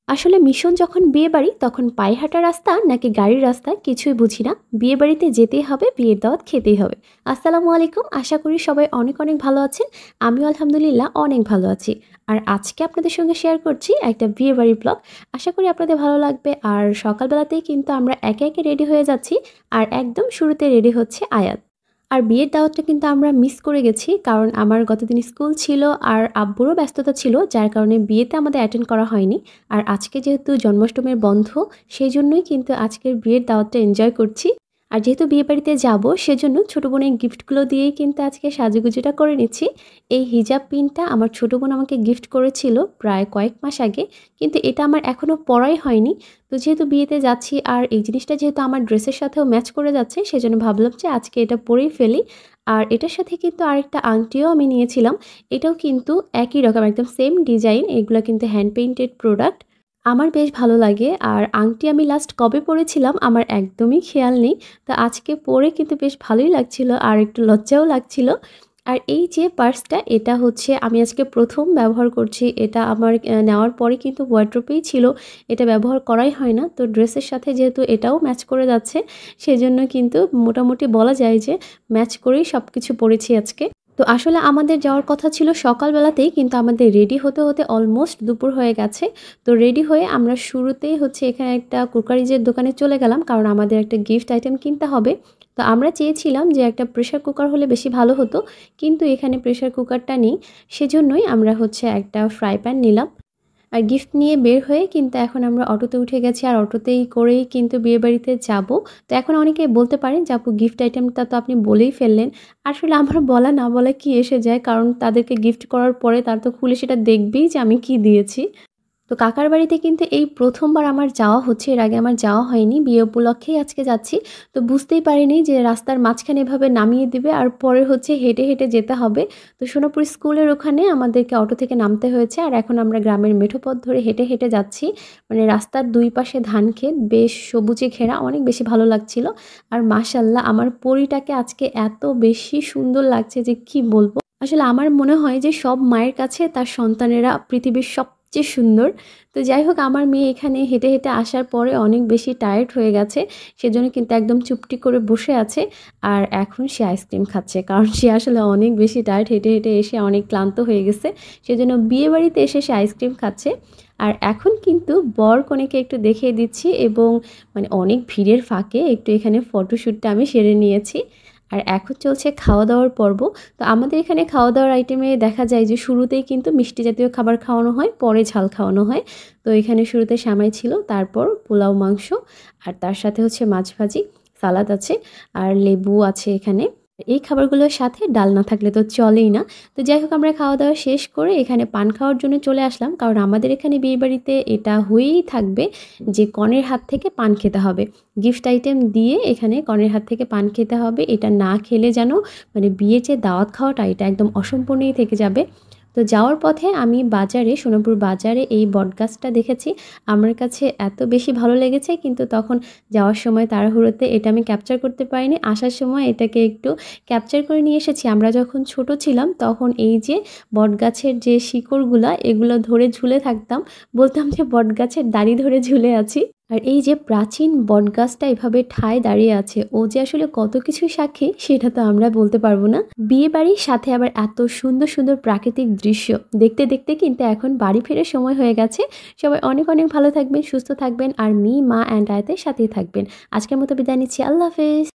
আসলে মিশন যখন বিয়েবাড়ি তখন পায়ে হাঁটা রাস্তা নাকি গাড়ির রাস্তা কিছুই বুঝি না। বিয়েবাড়িতে যেতেই হবে, বিয়ের দাওয়াত খেতেই হবে। আসসালামু আলাইকুম, আশা করি সবাই অনেক অনেক ভালো আছেন। আমিও আলহামদুলিল্লাহ অনেক ভালো আছি। আর আজকে আপনাদের সঙ্গে শেয়ার করছি একটা বিয়েবাড়ির ব্লগ। আশা করি আপনাদের ভালো লাগবে। আর সকালবেলাতেই কিন্তু আমরা একে একে রেডি হয়ে যাচ্ছি। আর একদম শুরুতে রেডি হচ্ছে আয়াত। আর বিয়ের দাওয়াতটা কিন্তু আমরা মিস করে গেছি, কারণ আমার গতদিন স্কুল ছিল আর আব্বুরও ব্যস্ততা ছিল, যার কারণে বিয়েতে আমাদের অ্যাটেন্ড করা হয়নি। আর আজকে যেহেতু জন্মাষ্টমীর বন্ধ, সেই জন্যই কিন্তু আজকের বিয়ের দাওয়াতটা এনজয় করছি। আর যেহেতু বিয়েবাড়িতে যাব, সেজন্য ছোটো বোনের গিফটগুলো দিয়েই কিন্তু আজকে সাজুগুজুটা করে নিচ্ছি। এই হিজাব পিনটা আমার ছোটো বোন আমাকে গিফট করেছিল প্রায় কয়েক মাস আগে, কিন্তু এটা আমার এখনও পরাই হয়নি। তো যেহেতু বিয়েতে যাচ্ছি আর এই জিনিসটা যেহেতু আমার ড্রেসের সাথেও ম্যাচ করে যাচ্ছে, সেজন্য ভাবলাম যে আজকে এটা পরেই ফেলি। আর এটার সাথে কিন্তু আরেকটা আংটিও আমি নিয়েছিলাম। এটাও কিন্তু একই রকম, একদম সেম ডিজাইন। এগুলো কিন্তু হ্যান্ড পেইন্টেড প্রোডাক্ট। আমার বেশ ভালো লাগে। আর আংটি আমি লাস্ট কবে পরেছিলাম আমার একদমই খেয়াল নেই। তো আজকে পরে কিন্তু বেশ ভালোই লাগছিল আর একটু লজ্জাও লাগছিল। আর এই যে পার্সটা, এটা হচ্ছে আমি আজকে প্রথম ব্যবহার করছি। এটা আমার নেওয়ার পরে কিন্তু ওয়ারড্রোবেই ছিল, এটা ব্যবহার করাই হয় না। তো ড্রেসের সাথে যেহেতু এটাও ম্যাচ করে যাচ্ছে, সেজন্য কিন্তু মোটামুটি বলা যায় যে ম্যাচ করেই সব কিছু পরেছি আজকে। তো আসলে আমাদের যাওয়ার কথা ছিল সকালবেলাতেই, কিন্তু আমাদের রেডি হতে হতে অলমোস্ট দুপুর হয়ে গেছে। তো রেডি হয়ে আমরা শুরুতেই হচ্ছে এখানে একটা কুকারিজের দোকানে চলে গেলাম, কারণ আমাদের একটা গিফট আইটেম কিনতে হবে। তো আমরা চেয়েছিলাম যে একটা প্রেশার কুকার হলে বেশি ভালো হতো, কিন্তু এখানে প্রেশার কুকারটা নেই। সেজন্যই আমরা হচ্ছে একটা ফ্রাই প্যান নিলাম। আর গিফট নিয়ে বের হয়ে কিন্তু এখন আমরা অটোতে উঠে গেছি, আর অটোতেই করেই কিন্তু বিয়েবাড়িতে যাব। তো এখন অনেকে বলতে পারেন যে আপু গিফট আইটেমটা তো আপনি বলেই ফেললেন। আসলে আমার বলা না বলা কি এসে যায়, কারণ তাদেরকে গিফট করার পরে তারা তো খুলে সেটা দেখবেই যে আমি কি দিয়েছি। তো কাকার বাড়িতে কিন্তু এই প্রথমবার আমার যাওয়া হচ্ছে, এর আগে আমার যাওয়া হয়নি। বিয়ে উপলক্ষেই আজকে যাচ্ছি। তো বুঝতেই পারিনি যে রাস্তার মাঝখানে এভাবে নামিয়ে দিবে আর পরে হচ্ছে হেঁটে হেঁটে যেতে হবে। তো সোনাপুর স্কুলের ওখানে আমাদেরকে অটো থেকে নামতে হয়েছে, আর এখন আমরা গ্রামের মেঠো পথ ধরে হেঁটে হেঁটে যাচ্ছি। মানে রাস্তার দুই পাশে ধান ক্ষেত, বেশ সবুজে ঘেরা, অনেক বেশি ভালো লাগছিল। আর মাশাল্লাহ আমার পরীটাকে আজকে এত বেশি সুন্দর লাগছে যে কি বলবো। আসলে আমার মনে হয় যে সব মায়ের কাছে তার সন্তানেরা পৃথিবীর সবচেয়ে সুন্দর। তো যাই হোক, আমার মেয়ে এখানে হেঁটে হেঁটে আসার পরে অনেক বেশি টায়ার্ড হয়ে গেছে, সেজন্য কিন্তু একদম চুপটি করে বসে আছে। আর এখন সে আইসক্রিম খাচ্ছে, কারণ সে আসলে অনেক বেশি টায়ার্ড, হেঁটে হেঁটে এসে অনেক ক্লান্ত হয়ে গেছে। সেজন্য বিয়ে বাড়িতে এসে সে আইসক্রিম খাচ্ছে। আর এখন কিন্তু বর কনেকে একটু দেখিয়ে দিচ্ছি, এবং মানে অনেক ভিড়ের ফাঁকে একটু এখানে ফটোশ্যুটটা আমি সেরে নিয়েছি। আর এখন চলছে খাওয়া দাওয়ার পর্ব। তো আমাদের এখানে খাওয়া দাওয়ার আইটেমে দেখা যায় যে শুরুতেই কিন্তু মিষ্টি জাতীয় খাবার খাওয়ানো হয়, পরে ঝাল খাওয়ানো হয়। তো এখানে শুরুতে সেমাই ছিল, তারপর পোলাও মাংস, আর তার সাথে হচ্ছে মাছ ভাজি, সালাদ আছে, আর লেবু আছে এখানে। এই খাবারগুলোর সাথে ডাল না থাকলে তো চলেই না। তো যাই হোক, আমরা খাওয়া দাওয়া শেষ করে এখানে পান খাওয়ার জন্য চলে আসলাম, কারণ আমাদের এখানে বিয়েবাড়িতে এটা হয়েই থাকবে যে কনের হাত থেকে পান খেতে হবে। গিফট আইটেম দিয়ে এখানে কনের হাত থেকে পান খেতে হবে। এটা না খেলে যেন মানে বিয়ে যে দাওয়াত খাওয়াটা, এটা একদম অসম্পূর্ণই থেকে যাবে। তো যাওয়ার পথে আমি বাজারে, সোনাপুর বাজারে এই বটগাছটা দেখেছি। আমার কাছে এত বেশি ভালো লেগেছে, কিন্তু তখন যাওয়ার সময় তাড়াহুড়োতে এটা আমি ক্যাপচার করতে পারিনি। আসার সময় এটাকে একটু ক্যাপচার করে নিয়ে এসেছি। আমরা যখন ছোট ছিলাম তখন এই যে বটগাছের যে শিকড়গুলা, এগুলো ধরে ঝুলে থাকতাম, বলতাম যে বটগাছের দাড়ি ধরে ঝুলে আছি। আর এই যে প্রাচীন বটগাছটা এভাবে ঠায় দাঁড়িয়ে আছে, ও যে আসলে কত কিছু সাক্ষী সেটা তো আমরা বলতে পারবো না। বিয়ে বাড়ির সাথে আবার এত সুন্দর সুন্দর প্রাকৃতিক দৃশ্য দেখতে দেখতে কিন্তু এখন বাড়ি ফেরার সময় হয়ে গেছে। সবাই অনেক অনেক ভালো থাকবেন, সুস্থ থাকবেন, আর মি মা অ্যান্ড আয়াতের সাথেই থাকবেন। আজকের মতো বিদায় নিচ্ছি, আল্লাহ হাফেজ।